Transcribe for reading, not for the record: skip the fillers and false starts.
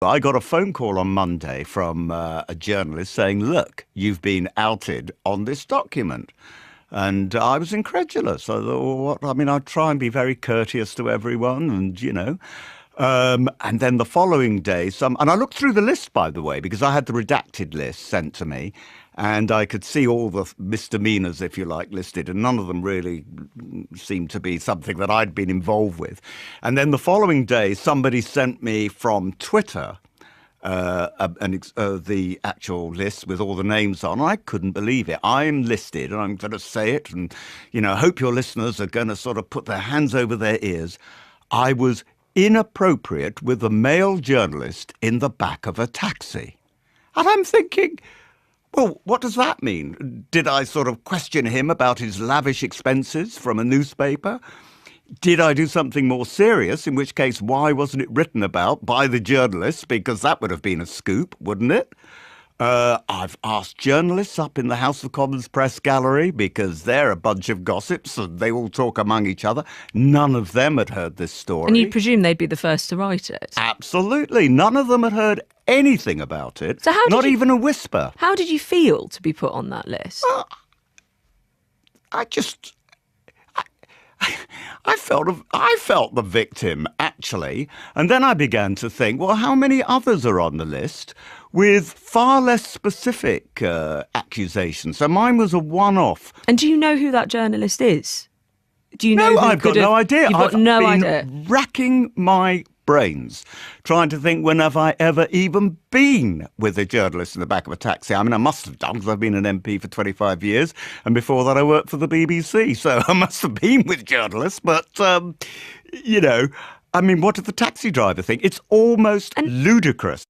newspaper, I got a phone call on Monday from a journalist saying, look, you've been outed on this document. And I was incredulous. I thought, well, what? I mean, I try and be very courteous to everyone and. And then the following day, and I looked through the list, by the way, because I had the redacted list sent to me, and I could see all the misdemeanors, if you like, listed, and none of them really seemed to be something that I'd been involved with. And then the following day, somebody sent me from Twitter the actual list with all the names on. I couldn't believe it. I'm listed, and I'm going to say it, and I hope your listeners are going to sort of put their hands over their ears. I was inappropriate with a male journalist in the back of a taxi. And I'm thinking, well, what does that mean? Did I sort of question him about his lavish expenses from a newspaper? Did I do something more serious, in which case why wasn't it written about by the journalist? Because that would have been a scoop, wouldn't it? I've asked journalists up in the House of Commons press gallery because they're a bunch of gossips and they all talk among each other. None of them had heard this story. And you'd presume they'd be the first to write it. Absolutely. None of them had heard anything about it. So not even a whisper. How did you feel to be put on that list? I felt the victim, actually. And then I began to think, well, how many others are on the list with far less specific accusations? So mine was a one-off. And do you know who that journalist is? Do you know? No, I've got no idea. You've got no idea. I've been racking my brains trying to think, when have I ever even been with a journalist in the back of a taxi? I mean, I must have done, because I've been an MP for 25 years, and before that I worked for the BBC, so I must have been with journalists. But, I mean, what did the taxi driver think? It's almost ludicrous.